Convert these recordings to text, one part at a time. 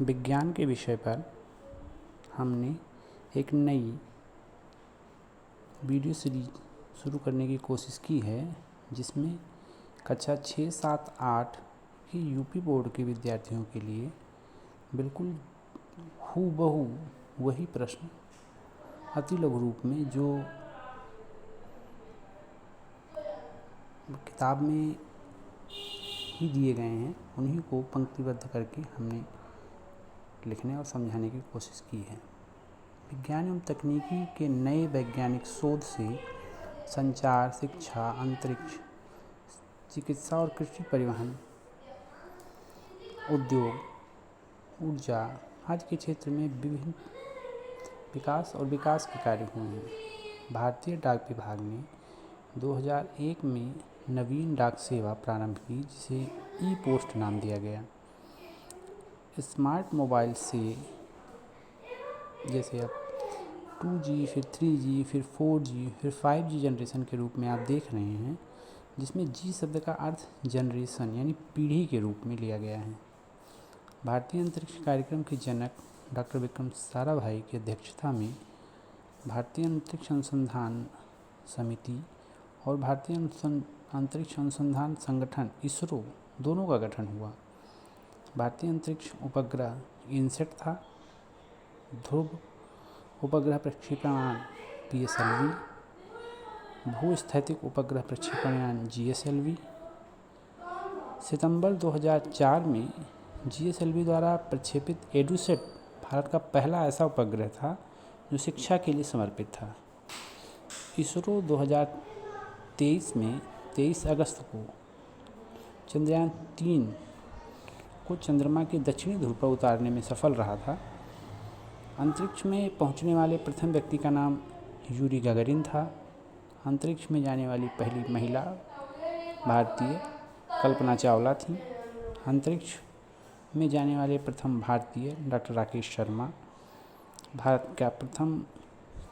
विज्ञान के विषय पर हमने एक नई वीडियो सीरीज शुरू करने की कोशिश की है, जिसमें कक्षा 6, 7, 8 की यूपी बोर्ड के विद्यार्थियों के लिए बिल्कुल हूबहू वही प्रश्न अति लघु रूप में जो किताब में ही दिए गए हैं, उन्हीं को पंक्तिबद्ध करके हमने लिखने और समझाने की कोशिश की है। विज्ञान एवं तकनीकी के नए वैज्ञानिक शोध से संचार, शिक्षा, अंतरिक्ष, चिकित्सा और कृषि, परिवहन, उद्योग, ऊर्जा आदि के क्षेत्र में विभिन्न विकास के कार्य हुए हैं। भारतीय डाक विभाग ने 2001 में नवीन डाक सेवा प्रारंभ की, जिसे ई पोस्ट नाम दिया गया। स्मार्ट मोबाइल से जैसे अब 2G, फिर 3G, फिर 4G, फिर 5G जनरेशन के रूप में आप देख रहे हैं, जिसमें G शब्द का अर्थ जनरेशन यानी पीढ़ी के रूप में लिया गया है। भारतीय अंतरिक्ष कार्यक्रम के जनक डॉक्टर विक्रम साराभाई की अध्यक्षता में भारतीय अंतरिक्ष अनुसंधान समिति और भारतीय अंतरिक्ष अनुसंधान संगठन इसरो दोनों का गठन हुआ। भारतीय अंतरिक्ष उपग्रह इनसेट था, ध्रुव उपग्रह प्रक्षेपण यान PSLV, भूस्थैतिक उपग्रह प्रक्षेपण यान GSLV। सितंबर 2004 में GSLV द्वारा प्रक्षेपित एडुसेट भारत का पहला ऐसा उपग्रह था जो शिक्षा के लिए समर्पित था। इसरो 2023 में 23 अगस्त को चंद्रयान 3 को चंद्रमा के दक्षिणी ध्रुव पर उतारने में सफल रहा था। अंतरिक्ष में पहुंचने वाले प्रथम व्यक्ति का नाम यूरी गगरिन था। अंतरिक्ष में जाने वाली पहली महिला भारतीय कल्पना चावला थी। अंतरिक्ष में जाने वाले प्रथम भारतीय डॉक्टर राकेश शर्मा। भारत का प्रथम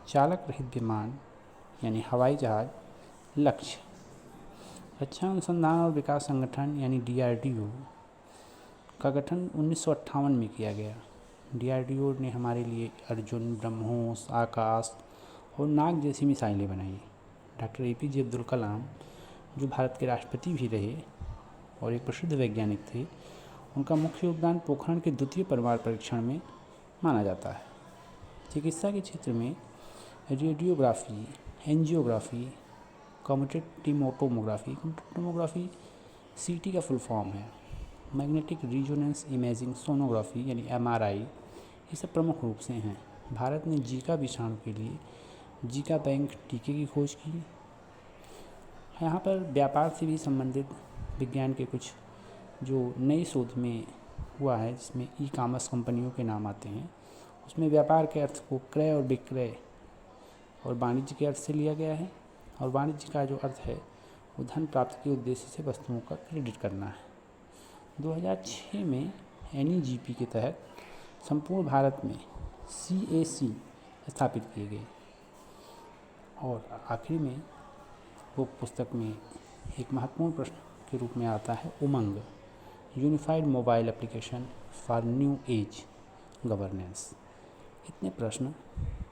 चालक रहित विमान यानी हवाई जहाज लक्ष्य। रक्षा अनुसंधान और विकास संगठन यानी DRDO का गठन 1958 में किया गया। DRDO ने हमारे लिए अर्जुन, ब्रह्मोस, आकाश और नाग जैसी मिसाइलें बनाई। डॉक्टर APJ अब्दुल कलाम, जो भारत के राष्ट्रपति भी रहे और एक प्रसिद्ध वैज्ञानिक थे, उनका मुख्य योगदान पोखरण के द्वितीय परमाणु परीक्षण में माना जाता है। चिकित्सा के क्षेत्र में radiography, angiography, commutative tomography CT का फुल फॉर्म है, मैग्नेटिक रिजोनेंस इमेजिंग सोनोग्राफी यानी MRI, ये सब प्रमुख रूप से हैं। भारत ने जीका विषाणु के लिए जीका बैंक टीके की खोज की। यहाँ पर व्यापार से भी संबंधित विज्ञान के कुछ जो नई शोध में हुआ है, जिसमें ई-कॉमर्स कंपनियों के नाम आते हैं, उसमें व्यापार के अर्थ को क्रय और विक्रय और वाणिज्य के अर्थ से लिया गया है। और वाणिज्य का जो अर्थ है वो धन प्राप्ति के उद्देश्य से वस्तुओं का क्रेडिट करना है। 2006 में NEGP के तहत संपूर्ण भारत में CAC स्थापित किए गए। और आखिरी में वो पुस्तक में एक महत्वपूर्ण प्रश्न के रूप में आता है Umang, unified mobile application for new age governance. इतने प्रश्न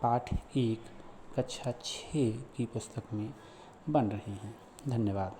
पाठ 1 कक्षा 6 की पुस्तक में बन रहे हैं। धन्यवाद।